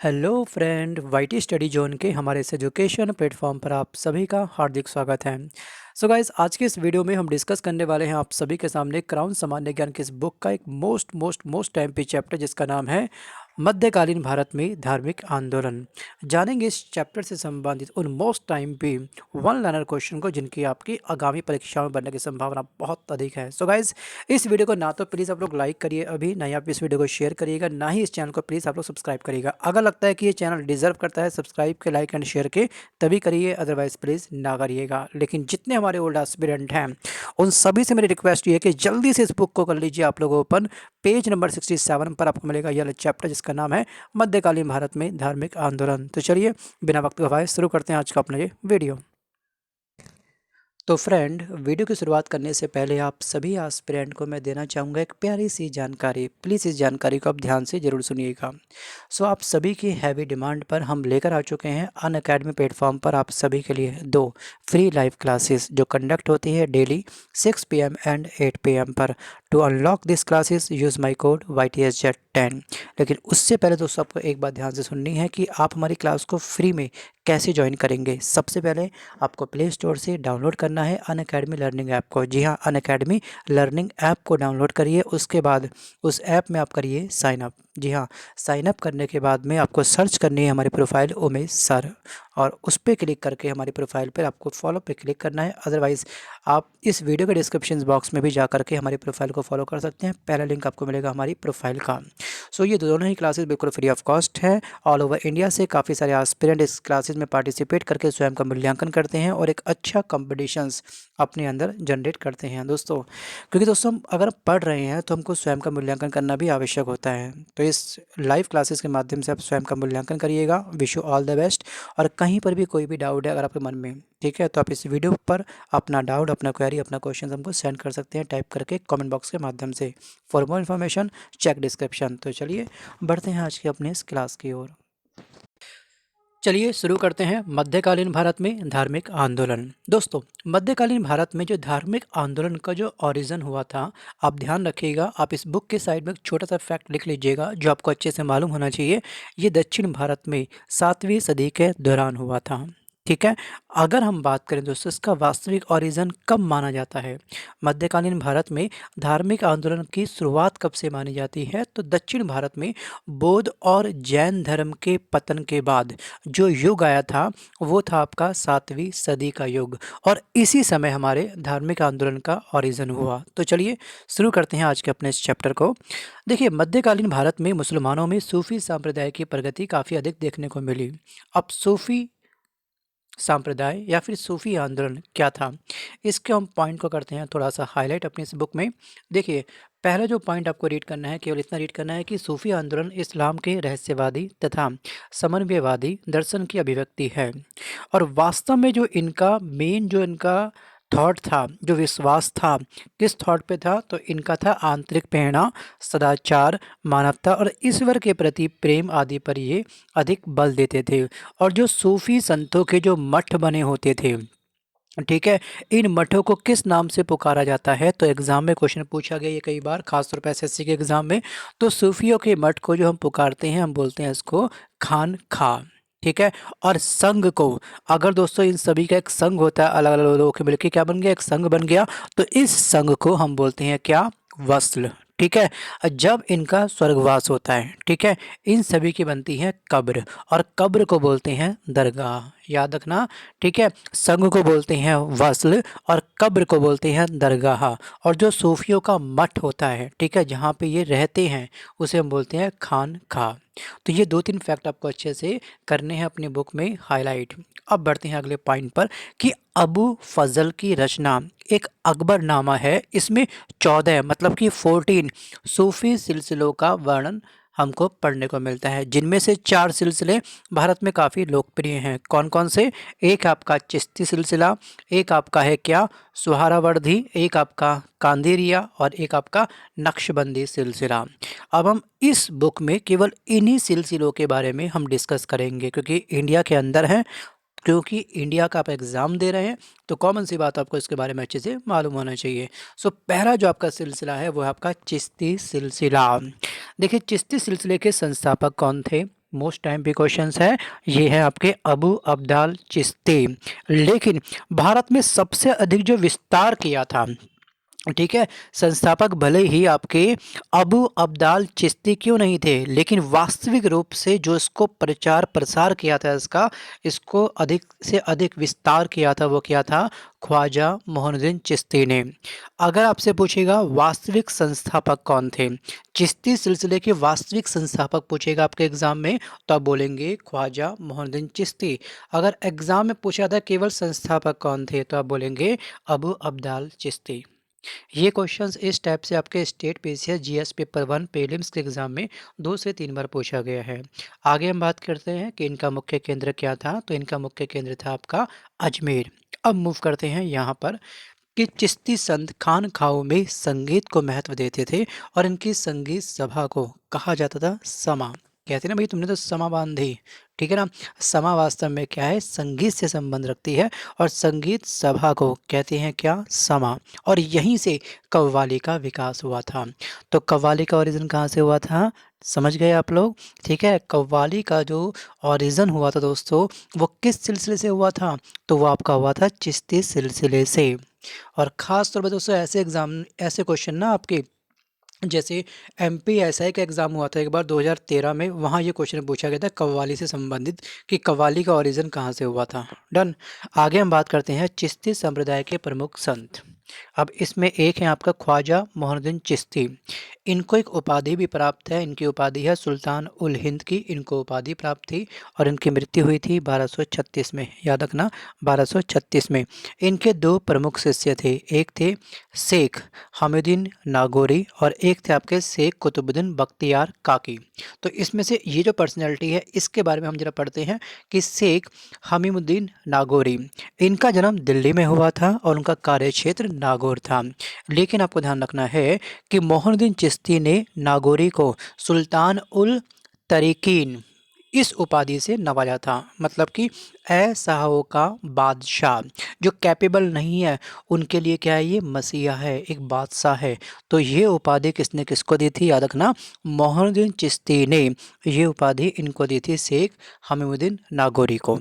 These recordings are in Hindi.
Hello friend, YT study zone के हमारे इस एजुकेशन प्लेटफॉर्म पर आप सभी का हार्दिक स्वागत है। सो गाइस, आज के इस वीडियो में हम डिस्कस करने वाले हैं आप सभी के सामने क्राउन सामान्य ज्ञान की इस बुक का एक मोस्ट टाइम पे चैप्टर, जिसका नाम है मध्यकालीन भारत में धार्मिक आंदोलन। जानेंगे इस चैप्टर से संबंधित उन मोस्ट टाइम पे वन लाइनर क्वेश्चन को जिनकी आपकी आगामी परीक्षाओं में बनने की संभावना बहुत अधिक है। सो गाइस, इस वीडियो को ना तो प्लीज़ आप लोग लाइक करिए अभी, ना ही आप इस वीडियो को शेयर करिएगा, ना ही इस चैनल को प्लीज़ आप लोग सब्सक्राइब करिएगा। अगर लगता है कि ये चैनल डिजर्व करता है सब्सक्राइब के, लाइक एंड शेयर के, तभी करिए, अदरवाइज प्लीज़ ना करिएगा। लेकिन जितने हमारे ओल्ड एस्पिरेंट हैं उन सभी से मेरी रिक्वेस्ट ये है कि जल्दी से इस बुक को कर लीजिए आप लोग ओपन। पेज नंबर 67 पर आपको मिलेगा यह चैप्टर, जिसका नाम है मध्यकालीन भारत में धार्मिक आंदोलन। तो चलिए बिना वक्त गवाए शुरू करते हैं आज का अपना ये वीडियो। तो फ्रेंड, वीडियो की शुरुआत करने से पहले आप सभी एस्पिरेंट को मैं देना चाहूँगा एक प्यारी सी जानकारी। प्लीज़ इस जानकारी को आप ध्यान से ज़रूर सुनिएगा। सो आप सभी की हैवी डिमांड पर हम लेकर आ चुके हैं अनअकैडमी प्लेटफॉर्म पर आप सभी के लिए 2 फ्री लाइव क्लासेस जो कंडक्ट होती है डेली 6 PM एंड 8 PM पर। To unlock this classes use my code YTSZ10। लेकिन उससे पहले दोस्तों आपको एक बात ध्यान से सुननी है कि आप हमारी क्लास को फ्री में कैसे ज्वाइन करेंगे। सबसे पहले आपको प्ले स्टोर से डाउनलोड करना है अनअकैडमी लर्निंग ऐप को। जी हाँ, अनअकैडमी लर्निंग ऐप को डाउनलोड करिए। उसके बाद उस ऐप में आप करिए साइन अप। जी हाँ, साइन अप करने के बाद में आपको सर्च करनी है हमारी प्रोफाइल उमेश सर, और उस पर क्लिक करके हमारी प्रोफाइल पर आपको फॉलो पे क्लिक करना है। अदरवाइज़ आप इस वीडियो के डिस्क्रिप्शन बॉक्स में भी जा करके हमारी प्रोफाइल को फॉलो कर सकते हैं। पहला लिंक आपको मिलेगा हमारी प्रोफाइल का। सो ये दोनों ही क्लासेस बिल्कुल फ्री ऑफ कॉस्ट है। ऑल ओवर इंडिया से काफ़ी सारे एस्पिरेंट इस क्लासेस में पार्टिसिपेट करके स्वयं का मूल्यांकन करते हैं और एक अच्छा कॉम्पिटिशन्स अपने अंदर जनरेट करते हैं दोस्तों। क्योंकि दोस्तों अगर हम पढ़ रहे हैं तो हमको स्वयं का मूल्यांकन करना भी आवश्यक होता है। तो इस लाइव क्लासेस के माध्यम से आप स्वयं का मूल्यांकन करिएगा। Wish you all the best. और कहीं पर भी कोई भी डाउट है अगर आपके मन में, ठीक है, तो आप इस वीडियो पर अपना डाउट, अपना क्वेरी, अपना क्वेश्चन हमको सेंड कर सकते हैं टाइप करके कमेंट बॉक्स के माध्यम से। For more information check description. तो चलिए बढ़ते हैं आज के अपने इस क्लास की ओर। चलिए शुरू करते हैं मध्यकालीन भारत में धार्मिक आंदोलन। दोस्तों, मध्यकालीन भारत में जो धार्मिक आंदोलन का जो ओरिजिन हुआ था, आप ध्यान रखिएगा। आप इस बुक के साइड में एक छोटा सा फैक्ट लिख लीजिएगा जो आपको अच्छे से मालूम होना चाहिए। ये दक्षिण भारत में 7वीं सदी के दौरान हुआ था। ठीक है। अगर हम बात करें दोस्तों इसका वास्तविक ओरिजिन कब माना जाता है, मध्यकालीन भारत में धार्मिक आंदोलन की शुरुआत कब से मानी जाती है, तो दक्षिण भारत में बौद्ध और जैन धर्म के पतन के बाद जो युग आया था वो था आपका 7वीं सदी का युग, और इसी समय हमारे धार्मिक आंदोलन का ओरिजिन हुआ। तो चलिए शुरू करते हैं आज के अपने इस चैप्टर को। देखिए, मध्यकालीन भारत में मुसलमानों में सूफी संप्रदाय की प्रगति काफ़ी अधिक देखने को मिली। अब सूफी सांप्रदाय या फिर सूफी आंदोलन क्या था, इसके हम पॉइंट को करते हैं थोड़ा सा हाईलाइट अपनी इस बुक में। देखिए, पहला जो पॉइंट आपको रीड करना है, केवल इतना रीड करना है कि सूफी आंदोलन इस्लाम के रहस्यवादी तथा समन्वयवादी दर्शन की अभिव्यक्ति है। और वास्तव में जो इनका मेन जो इनका थॉट था, जो विश्वास था, किस थॉट पे था, तो इनका था आंतरिक प्रेरणा, सदाचार, मानवता और ईश्वर के प्रति प्रेम आदि पर ये अधिक बल देते थे। और जो सूफी संतों के जो मठ बने होते थे, ठीक है, इन मठों को किस नाम से पुकारा जाता है, तो एग्जाम में क्वेश्चन पूछा गया ये कई बार, खासतौर पर एसएससी के एग्जाम में। तो सूफियों के मठ को जो हम पुकारते हैं, हम बोलते हैं इसको खान खा। ठीक है। और संघ को, अगर दोस्तों इन सभी का एक संघ होता है, अलग अलग लोगों के मिलकर क्या बन गया, एक संघ बन गया, तो इस संघ को हम बोलते हैं क्या, वस्ल। ठीक है। जब इनका स्वर्गवास होता है, ठीक है, इन सभी की बनती है कब्र, और कब्र को बोलते हैं दरगाह। याद रखना, ठीक है, संघ को बोलते हैं वस्ल और कब्र को बोलते हैं दरगाह। और जो सूफियों का मठ होता है, ठीक है, जहाँ पे ये रहते हैं, उसे हम बोलते हैं खान खा। तो ये 2-3 फैक्ट आपको अच्छे से करने हैं अपनी बुक में हाईलाइट। अब बढ़ते हैं अगले पॉइंट पर कि अबू फजल की रचना एक अकबरनामा है। इसमें 14 मतलब कि 14 सूफी सिलसिलों का वर्णन हमको पढ़ने को मिलता है, जिनमें से 4 सिलसिले भारत में काफ़ी लोकप्रिय हैं। कौन कौन से, एक आपका चिश्ती सिलसिला, एक आपका है क्या, सुहरावर्दी, एक आपका कांदेरिया, और एक आपका नक्शबंदी सिलसिला। अब हम इस बुक में केवल इन्हीं सिलसिलों के बारे में हम डिस्कस करेंगे, क्योंकि इंडिया के अंदर है, क्योंकि इंडिया का आप एग्ज़ाम दे रहे हैं, तो कॉमन सी बात आपको इसके बारे में अच्छे से मालूम होना चाहिए। सो पहला जो आपका सिलसिला है वो है आपका चिश्ती सिलसिला। देखिए, चिश्ती सिलसिले के संस्थापक कौन थे, मोस्ट टाइम पे क्वेश्चंस है, ये है आपके अबू अब्दाल चिश्ती। लेकिन भारत में सबसे अधिक जो विस्तार किया था, ठीक है, संस्थापक भले ही आपके अबू अब्दाल चिश्ती क्यों नहीं थे, लेकिन वास्तविक रूप से जो इसको प्रचार प्रसार किया था, इसको अधिक से अधिक विस्तार किया था, वो क्या था, ख्वाजा मोइनुद्दीन चिश्ती ने। अगर आपसे पूछेगा वास्तविक संस्थापक कौन थे, चिश्ती सिलसिले के वास्तविक संस्थापक पूछेगा आपके एग्जाम में, तो आप बोलेंगे ख्वाजा मोइनुद्दीन चिश्ती। अगर एग्जाम में पूछा था केवल संस्थापक कौन थे, तो आप बोलेंगे अबू अब्दाल चिश्ती। ये क्वेश्चंस इस टाइप से आपके state PCS GS paper 1 prelims के एग्जाम में 2 से 3 बार पूछा गया है। आगे हम बात करते हैं कि इनका मुख्य केंद्र क्या था, तो इनका मुख्य केंद्र था आपका अजमेर। अब मूव करते हैं यहाँ पर कि चिश्ती संत खानखाओं में संगीत को महत्व देते थे और इनकी संगीत सभा को कहा जाता था समा। कहते हैं ना भाई तुमने तो समा बांधी, ठीक है ना। समा वास्तव में क्या है, संगीत से संबंध रखती है और संगीत सभा को कहते हैं क्या, समा। और यहीं से कव्वाली का विकास हुआ था। तो कव्वाली का ओरिजिन कहाँ से हुआ था, समझ गए आप लोग, ठीक है। कव्वाली का जो ओरिजिन हुआ था दोस्तों, वो किस सिलसिले से हुआ था, तो वो आपका हुआ था चिश्ती सिलसिले से। और ख़ास तौर पर दोस्तों ऐसे क्वेश्चन ना आपके, जैसे एमपीएसआई का एग्ज़ाम हुआ था एक बार 2013 में, वहाँ ये क्वेश्चन पूछा गया था कव्वाली से संबंधित कि कव्वाली का ओरिजिन कहाँ से हुआ था। डन। आगे हम बात करते हैं चिश्ती संप्रदाय के प्रमुख संत। अब इसमें एक है आपका ख्वाजा मोइनुद्दीन चिश्ती। इनको एक उपाधि भी प्राप्त है, इनकी उपाधि है सुल्तान उल हिंद की, इनको उपाधि प्राप्त थी और इनकी मृत्यु हुई थी 1236 में, याद रखना 1236 में। इनके दो प्रमुख शिष्य थे, एक थे शेख हमीउद्दीन नागौरी और एक थे आपके शेख कुतुबुद्दीन बख्तियार काकी। तो इसमें से ये जो पर्सनैलिटी है, इसके बारे में हम जरा पढ़ते हैं कि शेख हमीउद्दीन नागौरी, इनका जन्म दिल्ली में हुआ था और उनका कार्यक्षेत्र नागौर था। लेकिन आपको ध्यान रखना है कि मोइनुद्दीन चिश्ती ने नागौरी को सुल्तान उल तरीकीन इस उपाधि से नवाजा था, मतलब कि ए शाहों का बादशाह। जो कैपेबल नहीं है उनके लिए क्या है, ये मसीहा है, एक बादशाह है। तो ये उपाधि किसने किसको दी थी, याद रखना, मोइनुद्दीन चिश्ती ने ये उपाधि इनको दी थी शेख हमीउद्दीन नागौरी को।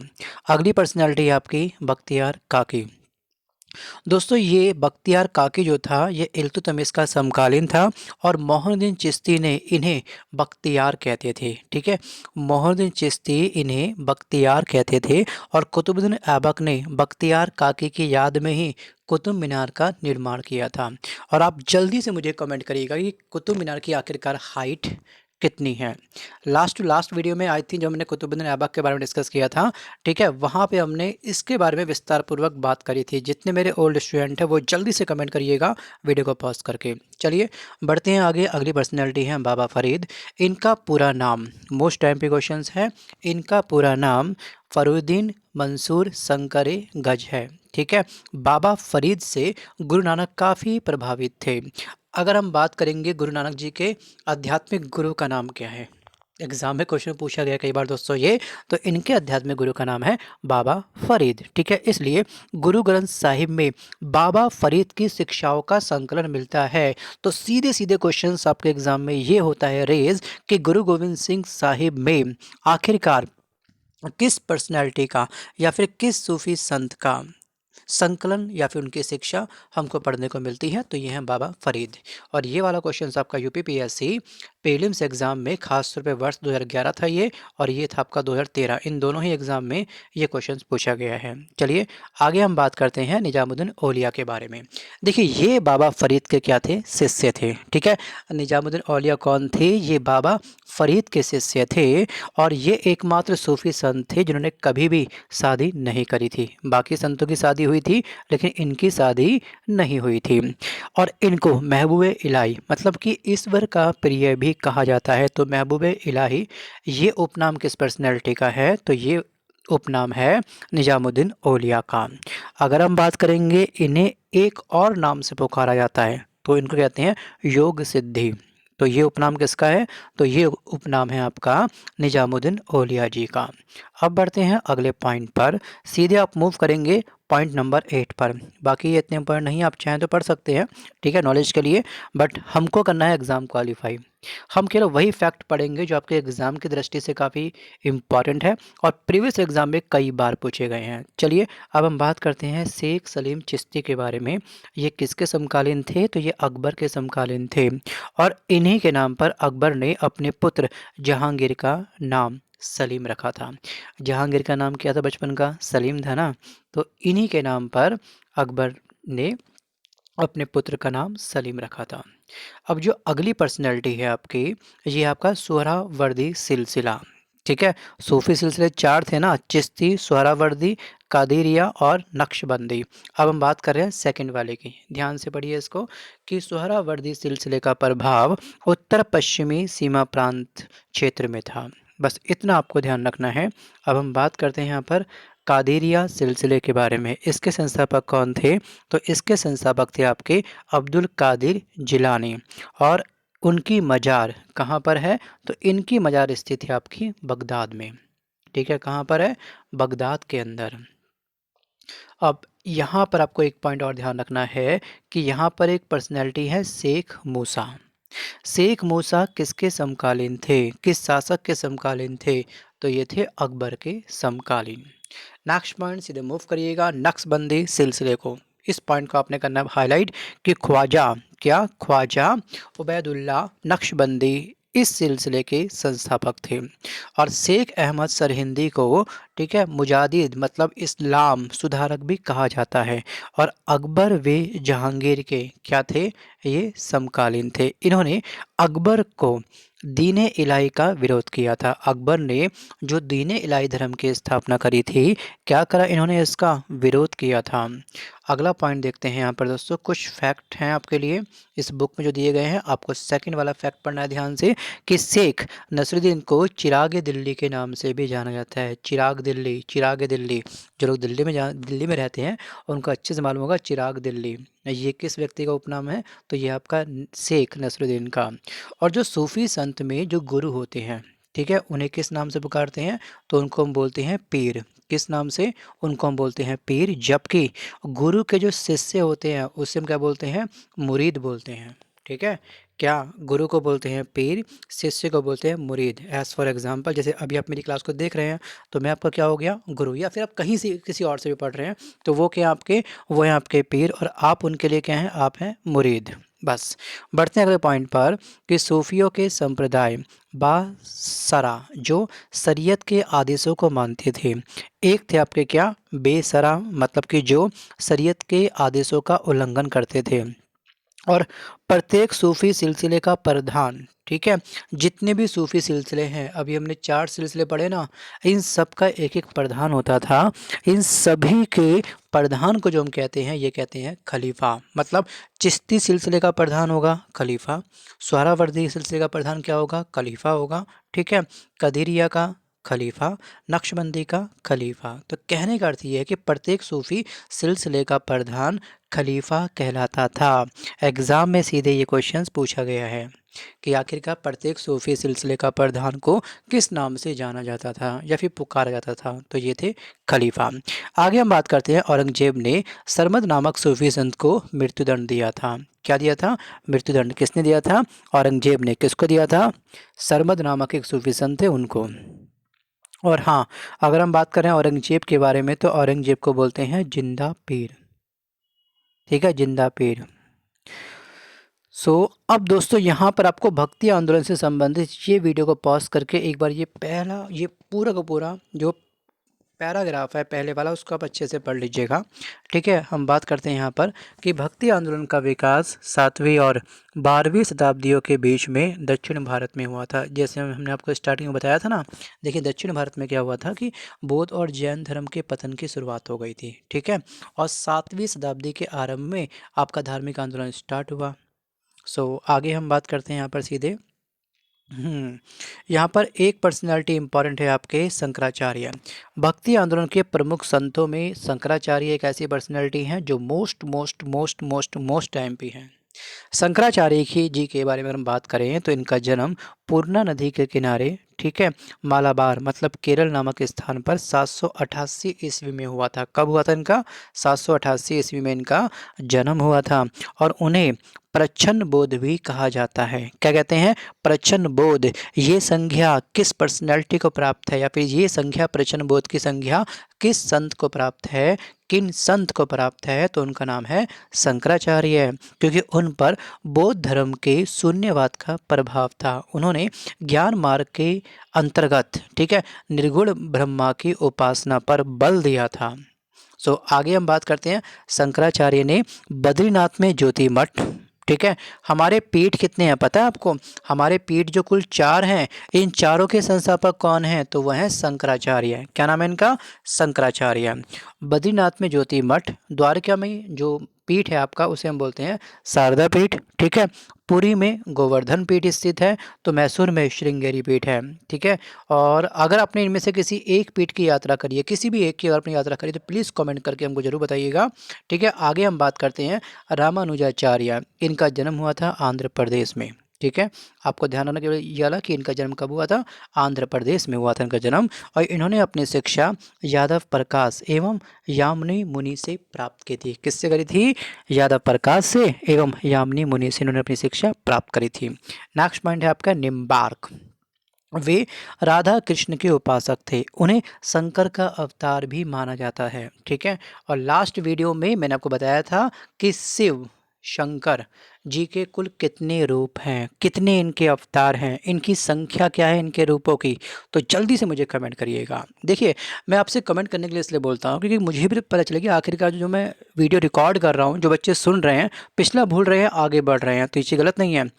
अगली पर्सनैलिटी है आपकी बख्तियार काकी। दोस्तों ये बख्तियार काकी जो था, ये इल्तुतमिश का समकालीन था और मोइनुद्दीन चिश्ती ने इन्हें बख्तियार कहते थे, ठीक है। मोइनुद्दीन चिश्ती इन्हें बख्तियार कहते थे और कुतुबुद्दीन ऐबक ने बख्तियार काकी की याद में ही कुतुब मीनार का निर्माण किया था। और आप जल्दी से मुझे कमेंट करिएगा कि कुतुब मीनार की आखिरकार हाइट कितनी है। लास्ट टू लास्ट वीडियो में आई थी जो हमने कुतुबुद्दीन ऐबक के बारे में डिस्कस किया था, ठीक है, वहाँ पे हमने इसके बारे में विस्तार पूर्वक बात करी थी। जितने मेरे ओल्ड स्टूडेंट हैं वो जल्दी से कमेंट करिएगा वीडियो को पॉज करके। चलिए बढ़ते हैं आगे। अगली पर्सनैलिटी है बाबा फरीद। इनका पूरा नाम, मोस्ट टाइम पे क्वेश्चन है, इनका पूरा नाम फरुद्दीन मंसूर शंकरे गज है, ठीक है। बाबा फरीद से गुरु नानक काफ़ी प्रभावित थे। अगर हम बात करेंगे गुरु नानक जी के आध्यात्मिक गुरु का नाम क्या है, एग्जाम में क्वेश्चन पूछा गया कई बार दोस्तों ये, तो इनके आध्यात्मिक गुरु का नाम है बाबा फरीद, ठीक है। इसलिए गुरु ग्रंथ साहिब में बाबा फरीद की शिक्षाओं का संकलन मिलता है। तो सीधे सीधे क्वेश्चंस आपके एग्जाम में ये होता है रेज कि गुरु गोविंद सिंह साहिब में आखिरकार किस पर्सनैलिटी का या फिर किस सूफी संत का संकलन या फिर उनकी शिक्षा हमको पढ़ने को मिलती है, तो ये हैं बाबा फरीद। और ये वाला क्वेश्चन आपका यूपीपीएससी प्रीलिम्स एग्जाम में खास तौर पे वर्ष 2011 था ये, और ये था आपका 2013, इन दोनों ही एग्जाम में ये क्वेश्चन पूछा गया है। चलिए आगे हम बात करते हैं निजामुद्दीन औलिया के बारे में। देखिए ये बाबा फरीद के क्या थे, शिष्य थे, ठीक है। निजामुद्दीन औलिया कौन थे, ये बाबा फरीद के शिष्य थे और ये एकमात्र सूफी संत थे जिन्होंने कभी भी शादी नहीं करी थी। बाकी संतों की शादी हुई थी लेकिन इनकी शादी नहीं हुई थी। और इनको महबूबे इलाही मतलब कि ईश्वर का प्रिय भी कहा जाता है। तो महबूबे इलाही ये उपनाम किस पर्सनैलिटी का है, तो ये उपनाम है निजामुद्दीन औलिया का। अगर हम बात करेंगे इन्हें एक और नाम से पुकारा जाता है, तो इनको कहते हैं योग सिद्धि। तो ये उपनाम किसका है, तो ये उपनाम है आपका निजामुद्दीन औलिया जी का। अब बढ़ते हैं अगले पॉइंट पर, सीधे आप मूव करेंगे पॉइंट नंबर 8 पर। बाकी ये इतने इंपॉर्टेंट नहीं, आप चाहें तो पढ़ सकते हैं, ठीक है, नॉलेज के लिए, बट हमको करना है एग्ज़ाम क्वालिफाई। हम केवल वही फैक्ट पढ़ेंगे जो आपके एग्ज़ाम की दृष्टि से काफ़ी इम्पॉर्टेंट है और प्रीवियस एग्ज़ाम में कई बार पूछे गए हैं। चलिए अब हम बात करते हैं शेख सलीम चिश्ती के बारे में। ये किसके समकालीन थे? तो ये अकबर के समकालीन थे और इन्हीं के नाम पर अकबर ने अपने पुत्र जहांगीर का नाम सलीम रखा था। जहांगीर का नाम क्या था बचपन का? सलीम था ना। तो इन्हीं के नाम पर अकबर ने अपने पुत्र का नाम सलीम रखा था। अब जो अगली पर्सनैलिटी है आपकी, ये आपका सोहरावर्दी सिलसिला, ठीक है। सूफी सिलसिले 4 थे ना, चिश्ती, सोहरावर्दी, कादिरिया और नक्शबंदी। अब हम बात कर रहे हैं सेकंड वाले की, ध्यान से पढ़िए इसको, कि सोहरावर्दी सिलसिले का प्रभाव उत्तर पश्चिमी सीमा प्रांत क्षेत्र में था। बस इतना आपको ध्यान रखना है। अब हम बात करते हैं यहाँ पर कादिरिया सिलसिले के बारे में। इसके संस्थापक कौन थे? तो इसके संस्थापक थे आपके अब्दुल कादिर जिलानी और उनकी मज़ार कहाँ पर है? तो इनकी मज़ार स्थित है आपकी बगदाद में, ठीक है। कहाँ पर है? बगदाद के अंदर। अब यहाँ पर आपको एक पॉइंट और ध्यान रखना है कि यहाँ पर एक पर्सनैलिटी है शेख मूसा। शेख मूसा किसके समकालीन थे? किस शासक के समकालीन थे? तो ये थे अकबर के समकालीन। नेक्स्ट पॉइंट सीधे मूव करिएगा नक्शबंदी सिलसिले को। इस पॉइंट को आपने करना है हाईलाइट कि ख्वाजा, क्या? ख्वाजा उबैदुल्ला नक्शबंदी इस सिलसिले के संस्थापक थे और शेख अहमद सरहिंदी को, ठीक है, मुजादिद मतलब इस्लाम सुधारक भी कहा जाता है और अकबर व जहांगीर के क्या थे? ये समकालीन थे। इन्होंने अकबर को दीन इलाही का विरोध किया था। अकबर ने जो दीन इलाही धर्म की स्थापना करी थी, क्या करा इन्होंने? इसका विरोध किया था। अगला पॉइंट देखते हैं यहाँ पर दोस्तों, कुछ फैक्ट हैं आपके लिए इस बुक में जो दिए गए हैं। आपको सेकंड वाला फैक्ट पढ़ना है ध्यान से कि शेख नसरुद्दीन को चिराग दिल्ली के नाम से भी जाना जाता है। चिराग दिल्ली, चिराग दिल्ली, जो लोग दिल्ली में रहते हैं उनको अच्छे से मालूम होगा चिराग दिल्ली। ये किस व्यक्ति का उपनाम है? तो ये आपका शेख नसरुद्दीन का। और जो सूफी संत में जो गुरु होते हैं, ठीक है, उन्हें किस नाम से पुकारते हैं? तो उनको हम बोलते हैं पीर। किस नाम से? उनको हम बोलते हैं पीर। जबकि गुरु के जो शिष्य होते हैं उससे हम क्या बोलते हैं? मुरीद बोलते हैं, ठीक है। क्या? गुरु को बोलते हैं पीर, शिष्य को बोलते हैं मुरीद। एज फॉर एग्जांपल, जैसे अभी आप मेरी क्लास को देख रहे हैं तो मैं आपका क्या हो गया? गुरु। या फिर आप कहीं से किसी और से भी पढ़ रहे हैं तो वो क्या आपके? वो हैं आपके पीर और आप उनके लिए क्या हैं? आप हैं मुरीद। बस बढ़ते हैं अगले पॉइंट पर कि सूफियों के संप्रदाय बासरा जो शरीयत के आदेशों को मानते थे। एक थे आपके क्या? बेसरा मतलब कि जो शरीयत के आदेशों का उल्लंघन करते थे और प्रत्येक सूफी सिलसिले का प्रधान, ठीक है, जितने भी सूफी सिलसिले हैं, अभी हमने 4 सिलसिले पढ़े ना, इन सब का एक एक प्रधान होता था। इन सभी के प्रधान को जो हम कहते हैं, ये कहते हैं खलीफा। मतलब चिश्ती सिलसिले का प्रधान होगा खलीफा, सोहरावर्दी सिलसिले का प्रधान क्या होगा? खलीफा होगा, ठीक है, कदरिया का खलीफा, नक्शबंदी का खलीफा। तो कहने का अर्थ ये है कि प्रत्येक सूफी सिलसिले का प्रधान खलीफा कहलाता था। एग्ज़ाम में सीधे ये क्वेश्चंस पूछा गया है कि आखिरकार प्रत्येक सूफी सिलसिले का प्रधान को किस नाम से जाना जाता था या फिर पुकारा जाता था? तो ये थे खलीफा। आगे हम बात करते हैं, औरंगजेब ने सरमद नामक सूफी संत को मृत्युदंड दिया था। क्या दिया था? मृत्युदंड। किसने दिया था? औरंगजेब ने। किसको दिया था? सरमद नामक एक सूफी संत थे उनको। और हाँ, अगर हम बात करें औरंगजेब के बारे में तो औरंगजेब को बोलते हैं जिंदा पीर, ठीक है, जिंदा पीर। अब दोस्तों यहाँ पर आपको भक्ति आंदोलन से संबंधित ये वीडियो को पॉज करके एक बार ये पूरा का पूरा जो पैराग्राफ है पहले वाला उसको आप अच्छे से पढ़ लीजिएगा, ठीक है। हम बात करते हैं यहाँ पर कि भक्ति आंदोलन का विकास 7वीं और 12वीं शताब्दियों के बीच में दक्षिण भारत में हुआ था। जैसे हमने आपको स्टार्टिंग में बताया था ना, देखिए दक्षिण भारत में क्या हुआ था कि बौद्ध और जैन धर्म के पतन की शुरुआत हो गई थी, ठीक है, और 7वीं शताब्दी के आरंभ में आपका धार्मिक आंदोलन स्टार्ट हुआ। आगे हम बात करते हैं यहाँ पर सीधे यहाँ पर एक पर्सनालिटी इंपॉर्टेंट है आपके शंकराचार्य। भक्ति आंदोलन के प्रमुख संतों में शंकराचार्य एक ऐसी पर्सनालिटी हैं जो मोस्ट टाइम पे हैं। शंकराचार्य जी के बारे में अगर हम बात करें तो इनका जन्म पूर्णा नदी के किनारे, ठीक है, मालाबार मतलब केरल नामक स्थान पर 788 ईस्वी में हुआ था। कब हुआ था इनका? 788 ईस्वी में इनका जन्म हुआ था। और उन्हें प्रच्छन्न बोध भी कहा जाता है। क्या कहते हैं? प्रच्छन्न बोध। ये संज्ञा किस पर्सनैलिटी को प्राप्त है, या फिर ये संज्ञा प्रच्छन्न बोध की संज्ञा किस संत को प्राप्त है, किन संत को प्राप्त है? तो उनका नाम है शंकराचार्य, क्योंकि उन पर बौद्ध धर्म के शून्यवाद का प्रभाव था। उन्होंने ज्ञान मार्ग के अंतर्गत, ठीक है, निर्गुण ब्रह्मा की उपासना पर बल दिया था। आगे हम बात करते हैं। शंकराचार्य ने बद्रीनाथ में ज्योति मठ, ठीक है, हमारे पीठ कितने हैं पता है आपको? हमारे पीठ जो कुल 4 हैं, इन चारों के संस्थापक कौन हैं? तो वह है शंकराचार्य। क्या नाम है इनका? शंकराचार्य। बद्रीनाथ में ज्योति मठ, द्वारका में जो पीठ है आपका उसे हम बोलते हैं शारदा पीठ, ठीक है, पुरी में गोवर्धन पीठ स्थित है, तो मैसूर में श्रृंगेरी पीठ है, ठीक है। और अगर आपने इनमें से किसी एक पीठ की यात्रा करी है, किसी भी एक की अगर आपने यात्रा करी तो प्लीज़ कमेंट करके हमको जरूर बताइएगा, ठीक है। आगे हम बात करते हैं रामानुजाचार्य। इनका जन्म हुआ था आंध्र प्रदेश में, ठीक है। आपको ध्यान रखना केवल ये वाला कि इनका जन्म कब हुआ था? आंध्र प्रदेश में हुआ था इनका जन्म। और इन्होंने अपनी शिक्षा यादव प्रकाश एवं यामिनी मुनि से प्राप्त की थी। किससे करी थी? यादव प्रकाश से एवं यामिनी मुनि से इन्होंने अपनी शिक्षा प्राप्त करी थी। नेक्स्ट पॉइंट है आपका निम्बार्क। वे राधा कृष्ण के उपासक थे, उन्हें शंकर का अवतार भी माना जाता है, ठीक है। और लास्ट वीडियो में मैंने आपको बताया था कि शिव शंकर जी के कुल कितने रूप हैं, कितने इनके अवतार हैं, इनकी संख्या क्या है इनके रूपों की, तो जल्दी से मुझे कमेंट करिएगा। देखिए, मैं आपसे कमेंट करने के लिए इसलिए बोलता हूँ क्योंकि मुझे भी पता चले कि आखिरकार जो मैं वीडियो रिकॉर्ड कर रहा हूँ, जो बच्चे सुन रहे हैं, पिछला भूल रहे हैं, आगे बढ़ रहे हैं, तो ये चीज़ गलत नहीं है।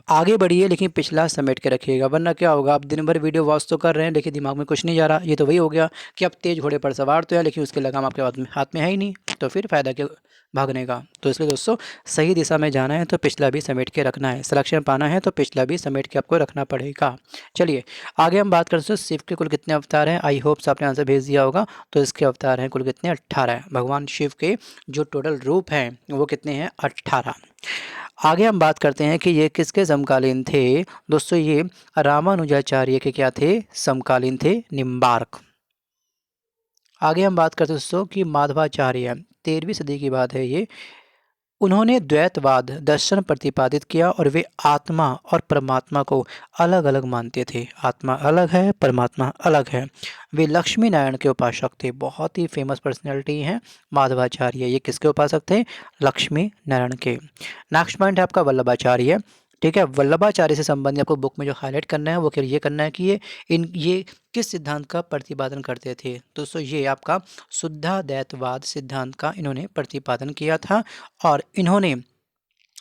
आगे बढ़िए लेकिन पिछला समेट के रखिएगा, वरना क्या होगा, आप दिन भर वीडियो वॉच तो कर रहे हैं लेकिन दिमाग में कुछ नहीं जा रहा। ये तो वही हो गया कि आप तेज घोड़े पर सवार तो है लेकिन उसके लगाम आपके हाथ में है ही नहीं, तो फिर फ़ायदा क्या भागने का। तो इसलिए दोस्तों, सही दिशा में जाना है तो पिछला भी समेट के रखना है, सिलेक्शन पाना है तो पिछला भी समेट के आपको रखना पड़ेगा। चलिए आगे हम बात करते हैं शिव के कुल कितने अवतार हैं। आई होप्स आपने आंसर भेज दिया होगा। तो इसके अवतार हैं कुल कितने? 18। भगवान शिव के जो टोटल रूप हैं वो कितने हैं? 18। आगे हम बात करते हैं कि ये किसके समकालीन थे। दोस्तों, ये रामानुजाचार्य के क्या थे? समकालीन थे, निम्बार्क। आगे हम बात करते हैं दोस्तों कि माधवाचार्य, 13वीं सदी की बात है ये। उन्होंने द्वैतवाद दर्शन प्रतिपादित किया और वे आत्मा और परमात्मा को अलग अलग मानते थे। आत्मा अलग है, परमात्मा अलग है। वे लक्ष्मी नारायण के उपासक थे। बहुत ही फेमस पर्सनैलिटी हैं माधवाचार्य। ये किसके उपासक थे? लक्ष्मी नारायण के। नेक्स्ट पॉइंट है आपका वल्लभाचार्य, ठीक है। वल्लभाचार्य से संबंधित आपको बुक में जो हाईलाइट करना है वो केवल ये करना है कि ये किस सिद्धांत का प्रतिपादन करते थे। दोस्तों, ये आपका शुद्धाद्वैतवाद सिद्धांत का इन्होंने प्रतिपादन किया था। और इन्होंने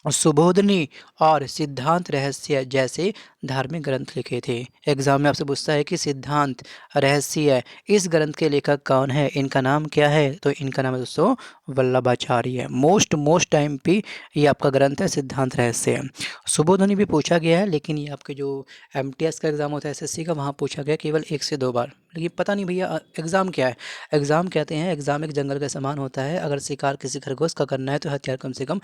सुबोधनी और सिद्धांत रहस्य जैसे धार्मिक ग्रंथ लिखे थे। एग्जाम में आपसे पूछता है कि सिद्धांत रहस्य इस ग्रंथ के लेखक कौन है, इनका नाम क्या है? तो इनका नाम है दोस्तों वल्लभाचार्य। मोस्ट टाइम पे ये आपका ग्रंथ है सिद्धांत रहस्य। सुबोधनी भी पूछा गया है, लेकिन ये आपके जो MTS का एग्ज़ाम होता है SSC का, वहाँ पूछा गया केवल 1 से 2 बार। लेकिन पता नहीं भैया एग्ज़ाम क्या है। एग्ज़ाम कहते हैं, एग्ज़ाम एक जंगल के समान होता है। अगर शिकार किसी खरगोश का करना है तो हथियार कम से कम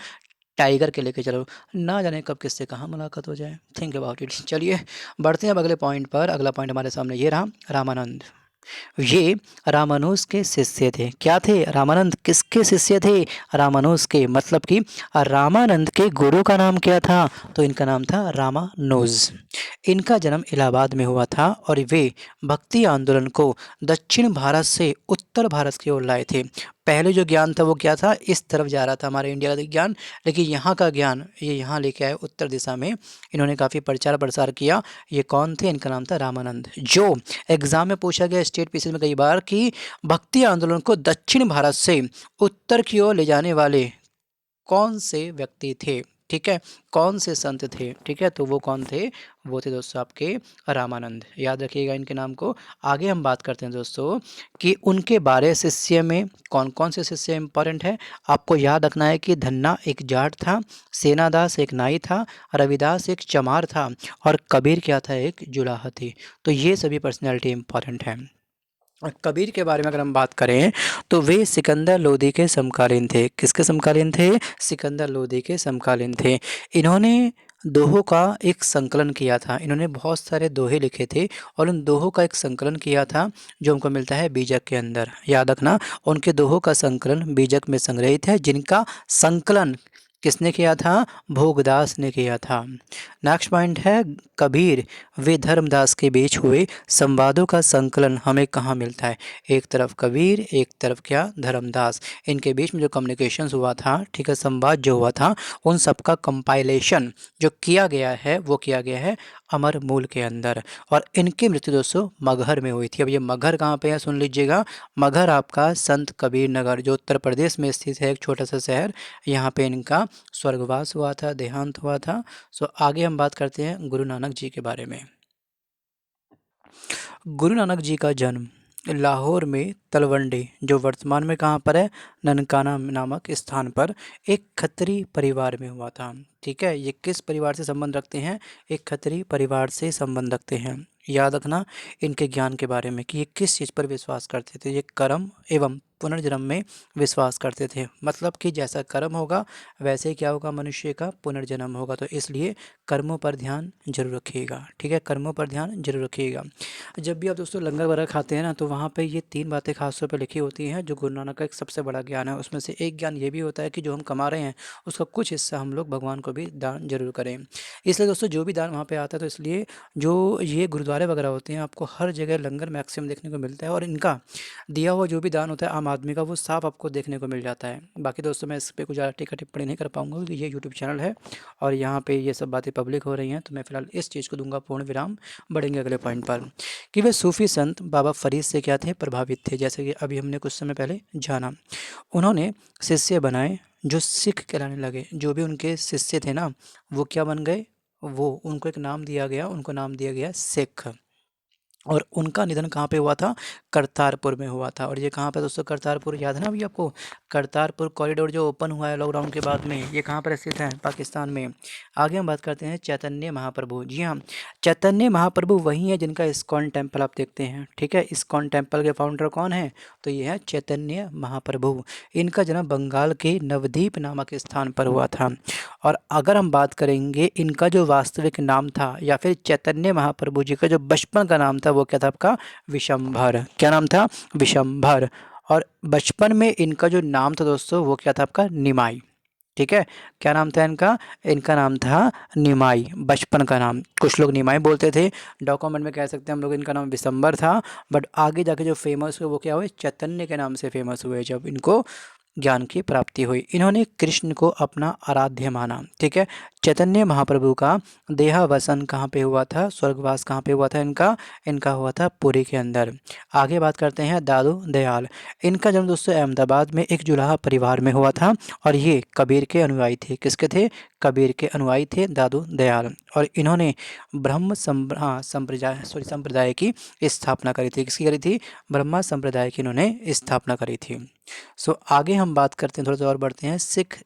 टाइगर के लेके चलो, ना जाने कब किससे कहाँ मुलाकात हो जाए। Think about it. चलिए बढ़ते हैं अब अगले पॉइंट पर। अगला पॉइंट हमारे सामने ये रहा, रामानंद। ये रामानुज के शिष्य थे। क्या थे? रामानंद किसके शिष्य थे? रामानुज के। मतलब कि रामानंद के गुरु का नाम क्या था? तो इनका नाम था रामानुज। इनका जन्म इलाहाबाद में हुआ था और वे भक्ति आंदोलन को दक्षिण भारत से उत्तर भारत की ओर लाए थे। पहले जो ज्ञान था वो क्या था? इस तरफ जा रहा था हमारे इंडिया का ज्ञान, लेकिन यहाँ का ज्ञान ये यहाँ लेके आए उत्तर दिशा में। इन्होंने काफ़ी प्रचार प्रसार किया। ये कौन थे? इनका नाम था रामानंद। जो एग्जाम में पूछा गया स्टेट पीसीएस में कई बार कि भक्ति आंदोलन को दक्षिण भारत से उत्तर की ओर ले जाने वाले कौन से व्यक्ति थे, ठीक है, कौन से संत थे, ठीक है, तो वो कौन थे? वो थे दोस्तों आपके रामानंद। याद रखिएगा इनके नाम को। आगे हम बात करते हैं दोस्तों कि उनके 12 शिष्य में कौन कौन से शिष्य इंपॉर्टेंट है। आपको याद रखना है कि धन्ना एक जाट था, सेनादास एक नाई था, रविदास एक चमार था और कबीर क्या था? एक जुलाहा थी। तो ये सभी पर्सनैलिटी इंपॉर्टेंट है। कबीर के बारे में अगर हम बात करें तो वे सिकंदर लोदी के समकालीन थे। किसके समकालीन थे? सिकंदर लोदी के समकालीन थे। इन्होंने दोहों का एक संकलन किया था। इन्होंने बहुत सारे दोहे लिखे थे और उन दोहों का एक संकलन किया था जो हमको मिलता है बीजक के अंदर। याद रखना, उनके दोहों का संकलन बीजक में संग्रहित है, जिनका संकलन किसने किया था? भोगदास ने किया था। नेक्स्ट पॉइंट है कबीर व धर्मदास के बीच हुए संवादों का संकलन हमें कहाँ मिलता है? एक तरफ कबीर, एक तरफ क्या? धर्मदास। इनके बीच में जो कम्युनिकेशन हुआ था, ठीक है, संवाद जो हुआ था, उन सब का कंपाइलेशन जो किया गया है वो किया गया है अमर मूल के अंदर। और इनकी मृत्यु दोस्तों मगहर में हुई थी। अब ये मगहर कहाँ पे है सुन लीजिएगा। मगहर आपका संत कबीर नगर जो उत्तर प्रदेश में स्थित है, एक छोटा सा शहर, यहाँ पे इनका स्वर्गवास हुआ था, देहांत हुआ था। सो आगे हम बात करते हैं गुरु नानक जी के बारे में। गुरु नानक जी का जन्म लाहौर में तलवंडी, जो वर्तमान में कहाँ पर है? ननकाना नामक स्थान पर, एक खत्री परिवार में हुआ था। ठीक है, ये किस परिवार से संबंध रखते हैं? एक खत्री परिवार से संबंध रखते हैं। याद रखना इनके ज्ञान के बारे में कि ये किस चीज़ पर विश्वास करते थे। ये कर्म एवं पुनर्जन्म में विश्वास करते थे। मतलब कि जैसा कर्म होगा वैसे ही क्या होगा? मनुष्य का पुनर्जन्म होगा। तो इसलिए कर्मों पर ध्यान जरूर रखिएगा। ठीक है, कर्मों पर ध्यान जरूर रखिएगा। जब भी आप दोस्तों लंगर वगैरह खाते हैं ना, तो वहाँ पे ये 3 बातें खास तौर पे लिखी होती हैं जो गुरु नानक का एक सबसे बड़ा ज्ञान है। उसमें से एक ज्ञान ये भी होता है कि जो हम कमा रहे हैं उसका कुछ हिस्सा हम लोग भगवान को भी दान जरूर करें। इसलिए दोस्तों जो भी दान वहाँ पे आता है, तो इसलिए जो ये गुरुद्वारे वगैरह होते हैं आपको हर जगह लंगर मैक्सिमम देखने को मिलता है। और इनका दिया हुआ जो भी दान होता है आम आदमी का, वो साफ आपको देखने को मिल जाता है। बाकी दोस्तों मैं इस पर कुछ ज़्यादा टीका टिप्पणी नहीं कर पाऊंगा क्योंकि ये यूट्यूब चैनल है और यहाँ पे ये सब बातें पब्लिक हो रही हैं। तो मैं फिलहाल इस चीज़ को दूंगा पूर्ण विराम। बढ़ेंगे अगले पॉइंट पर कि वे सूफी संत बाबा फरीद से क्या थे? प्रभावित थे। जैसे कि अभी हमने कुछ समय पहले जाना, उन्होंने शिष्य बनाए जो सिख कहलाने लगे। जो भी उनके शिष्य थे ना, वो क्या बन गए? वो उनको एक नाम दिया गया, उनको नाम दिया गया सिख। और उनका निधन कहाँ पे हुआ था? करतारपुर में हुआ था। और ये कहाँ पे दोस्तों? करतारपुर याद है ना अभी आपको? करतारपुर कॉरिडोर जो ओपन हुआ है लॉकडाउन के बाद में, ये कहाँ पर स्थित है? पाकिस्तान में। आगे हम बात करते हैं चैतन्य महाप्रभु। जी हाँ, चैतन्य महाप्रभु वही है जिनका इस्कॉन टेम्पल आप देखते हैं। ठीक है, इस्कॉन टेम्पल के फाउंडर कौन है? तो ये है चैतन्य महाप्रभु। इनका जन्म बंगाल के नवद्वीप नामक स्थान पर हुआ था। और अगर हम बात करेंगे इनका जो वास्तविक नाम था या फिर चैतन्य महाप्रभु जी का जो बचपन का नाम था, वो क्या था आपका? विशंभर। क्या नाम था? विशंभर। और बचपन में इनका जो नाम था दोस्तों वो क्या था आपका? निमाई। ठीक है, क्या नाम था इनका? इनका नाम था निमाई, बचपन का नाम। कुछ लोग निमाई बोलते थे, डॉक्यूमेंट में कह सकते हैं हम लोग इनका नाम विशंभर था। बट आगे जाके जो फेमस हुए वो क्या हुए? चैतन्य के नाम से फेमस हुए जब इनको ज्ञान की प्राप्ति हुई। इन्होंने कृष्ण को अपना आराध्य माना। ठीक है, चैतन्य महाप्रभु का देहावसन कहाँ पे हुआ था? स्वर्गवास कहाँ पे हुआ था इनका? इनका हुआ था पुरी के अंदर। आगे बात करते हैं दादू दयाल। इनका जन्म दोस्तों अहमदाबाद में एक जुलाहा परिवार में हुआ था और ये कबीर के अनुयायी थे। किसके थे? कबीर के अनुयायी थे दादू दयाल। और इन्होंने संप्रदाय की स्थापना करी थी। किसकी करी थी? ब्रह्मा संप्रदाय की इन्होंने स्थापना करी थी। सो आगे हम बात करते हैं, थोड़ा सा और बढ़ते हैं। सिख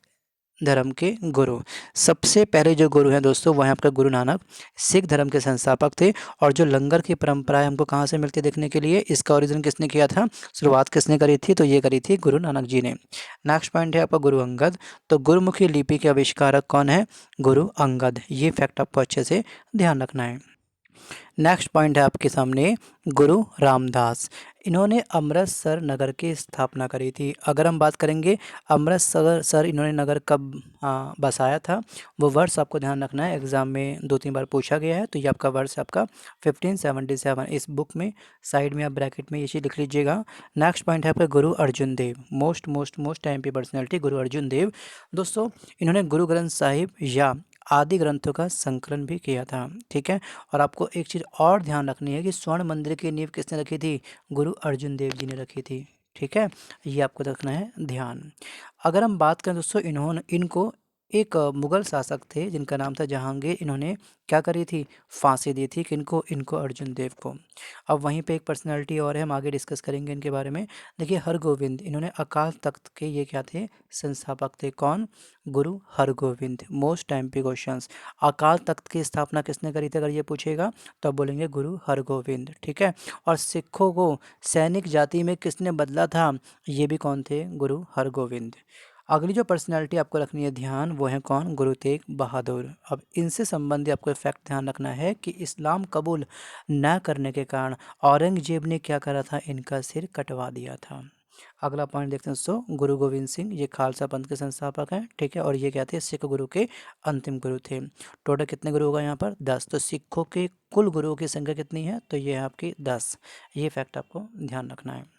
धर्म के गुरु। सबसे पहले जो गुरु हैं दोस्तों वह हैं आपका गुरु नानक। सिख धर्म के संस्थापक थे। और जो लंगर की परंपरा है हमको कहाँ से मिलती है देखने के लिए? इसका ओरिजिन किसने किया था? शुरुआत किसने करी थी? तो ये करी थी गुरु नानक जी ने। नेक्स्ट पॉइंट है आपका गुरु अंगद। तो गुरुमुखी लिपि के आविष्कारक कौन है? गुरु अंगद। ये फैक्ट आपको अच्छे से ध्यान रखना है। नेक्स्ट पॉइंट है आपके सामने गुरु रामदास। इन्होंने अमृतसर नगर की स्थापना करी थी। अगर हम बात करेंगे अमृतसर इन्होंने नगर कब बसाया था, वो वर्ष आपको ध्यान रखना है। एग्ज़ाम में 2-3 बार पूछा गया है। तो ये आपका वर्ष है आपका 1577। इस बुक में साइड में आप ब्रैकेट में ये चीज़ लिख लीजिएगा। नेक्स्ट पॉइंट है आपका गुरु अर्जुन देव। मोस्ट टाइम पे पर्सनैलिटी गुरु अर्जुन देव। दोस्तों इन्होंने गुरु ग्रंथ साहिब या आदि ग्रंथों का संकलन भी किया था। ठीक है, और आपको एक चीज़ और ध्यान रखनी है कि स्वर्ण मंदिर की नींव किसने रखी थी? गुरु अर्जुन देव जी ने रखी थी। ठीक है, ये आपको रखना है ध्यान। अगर हम बात करें दोस्तों इनको एक मुग़ल शासक थे जिनका नाम था जहांगीर। इन्होंने क्या करी थी? फांसी दी थी। किनको? इनको, अर्जुन देव को। अब वहीं पे एक पर्सनालिटी और है, हम आगे डिस्कस करेंगे इनके बारे में। देखिए हरगोविंद, इन्होंने अकाल तख्त के ये क्या थे? संस्थापक थे। कौन? गुरु हरगोविंद। मोस्ट टाइम पे क्वेश्चंस, अकाल तख्त की स्थापना किसने करी थी अगर ये पूछेगा तो आप बोलेंगे गुरु हरगोविंद। ठीक है। और सिखों को सैनिक जाति में किसने बदला था? ये भी कौन थे? गुरु हरगोविंद। अगली जो पर्सनैलिटी आपको रखनी है ध्यान, वो है कौन? गुरु तेग बहादुर। अब इनसे संबंधित आपको फैक्ट ध्यान रखना है कि इस्लाम कबूल न करने के कारण औरंगजेब ने क्या करा था? इनका सिर कटवा दिया था। अगला पॉइंट देखते हैं दोस्तों, गुरु गोविंद सिंह, ये खालसा पंथ के संस्थापक हैं। ठीक है। और ये क्या थे? सिख गुरु के अंतिम गुरु थे। टोटल कितने गुरु होगा यहाँ पर? 10। तो सिखों के कुल गुरुओं की संख्या कितनी है? तो ये है आपकी 10। ये फैक्ट आपको ध्यान रखना है।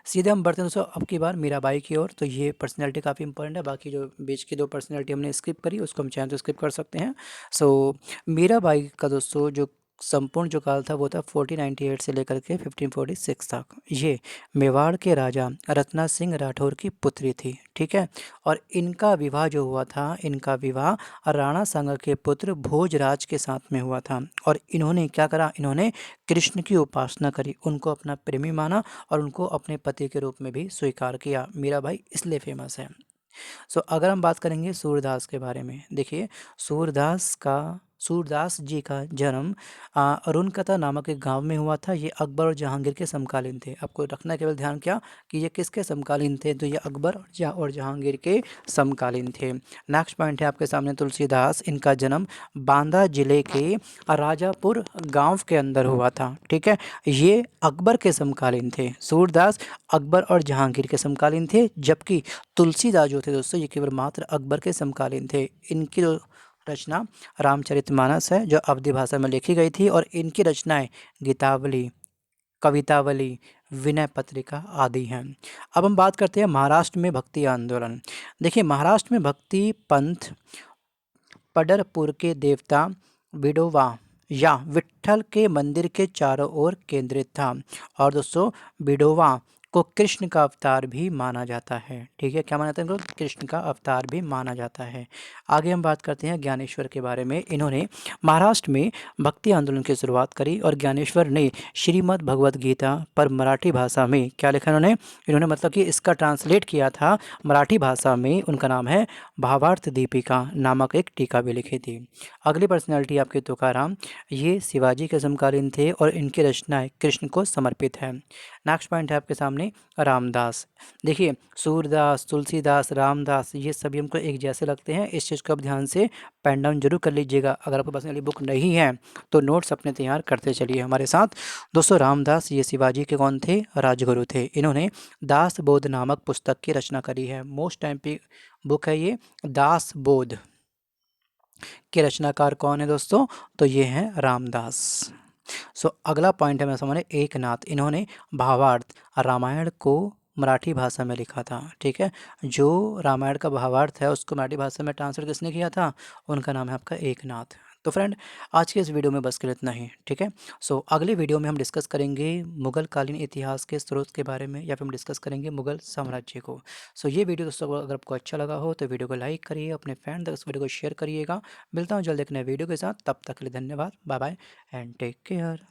सीधे हम बढ़ते हैं दोस्तों अब की बार मीराबाई की ओर। तो ये पर्सनैलिटी काफ़ी इंपॉर्टेंट है। बाकी जो बीच की दो पर्सनैलिटी हमने स्किप करी उसको हम चाहें तो स्किप कर सकते हैं। सो मीराबाई का दोस्तों जो संपूर्ण जो काल था वो था 1498 से लेकर के 1546 तक। ये मेवाड़ के राजा रत्ना सिंह राठौर की पुत्री थी। ठीक है। और इनका विवाह जो हुआ था, इनका विवाह राणा सांगा के पुत्र भोजराज के साथ में हुआ था। और इन्होंने क्या करा? इन्होंने कृष्ण की उपासना करी, उनको अपना प्रेमी माना और उनको अपने पति के रूप में भी स्वीकार किया। मीराबाई इसलिए फेमस है। सो अगर हम बात करेंगे सूरदास के बारे में, देखिए सूरदास जी का जन्म अरुणकता नामक एक गांव में हुआ था। ये अकबर और जहांगीर के समकालीन थे। आपको रखना केवल ध्यान क्या कि ये किसके समकालीन थे? तो ये अकबर और जहांगीर के समकालीन थे। नेक्स्ट पॉइंट है आपके सामने तुलसीदास। इनका जन्म बांदा जिले के राजापुर गांव के अंदर हुआ था। ठीक है। ये अकबर के समकालीन थे। सूरदास अकबर और जहांगीर के समकालीन थे, जबकि तुलसीदास जो थे दोस्तों ये केवल मात्र अकबर के समकालीन थे। इनकी जो रचना रामचरितमानस है जो अवधी भाषा में लिखी गई थी, और इनकी रचनाएं गीतावली, कवितावली, विनय पत्रिका आदि हैं। अब हम बात करते हैं महाराष्ट्र में भक्ति आंदोलन। देखिए महाराष्ट्र में भक्ति पंथ पडरपुर के देवता विडोवा या विट्ठल के मंदिर के चारों ओर केंद्रित था। और दोस्तों विडोवा को कृष्ण का अवतार भी माना जाता है। ठीक है। क्या माना जाता है इनको? कृष्ण का अवतार भी माना जाता है। आगे हम बात करते हैं ज्ञानेश्वर के बारे में। इन्होंने महाराष्ट्र में भक्ति आंदोलन की शुरुआत करी और ज्ञानेश्वर ने श्रीमद् भगवद गीता पर मराठी भाषा में क्या लिखा इन्होंने मतलब कि इसका ट्रांसलेट किया था मराठी भाषा में। उनका नाम है भावार्थ दीपिका नामक एक टीका भी लिखी थी। अगली पर्सनैलिटी आपके तुकाराम, ये शिवाजी के समकालीन थे और इनकी रचनाएं कृष्ण को समर्पित है। नेक्स्ट पॉइंट है आपके सामने रामदास। देखिए सूरदास, तुलसीदास, रामदास ये सभी हमको एक जैसे लगते हैं। इस चीज़ को आप ध्यान से पेन डाउन जरूर कर लीजिएगा। अगर आपके पास वाली बुक नहीं है तो नोट्स अपने तैयार करते चलिए हमारे साथ। दोस्तों रामदास ये शिवाजी के कौन थे? राजगुरु थे। इन्होंने दास बोध नामक पुस्तक की रचना करी है। मोस्ट टाइम पे बुक है ये। दास बोध के रचनाकार कौन है दोस्तों? तो ये हैं रामदास। अगला पॉइंट है मेरे सामने एकनाथ। इन्होंने भावार्थ रामायण को मराठी भाषा में लिखा था। ठीक है। जो रामायण का भावार्थ है उसको मराठी भाषा में ट्रांसलेट किसने किया था? उनका नाम है आपका एकनाथ। तो फ्रेंड आज के इस वीडियो में बस के लिए इतना ही। ठीक है। अगले वीडियो में हम डिस्कस करेंगे मुगल कालीन इतिहास के स्रोत के बारे में, या फिर हम डिस्कस करेंगे मुगल साम्राज्य को। ये वीडियो दोस्तों अगर आपको अच्छा लगा हो तो वीडियो को लाइक करिए, अपने फ्रेंड तक इस वीडियो को शेयर करिएगा। मिलता हूँ जल्द एक नए वीडियो के साथ, तब तक के लिए धन्यवाद। Bye bye and take care.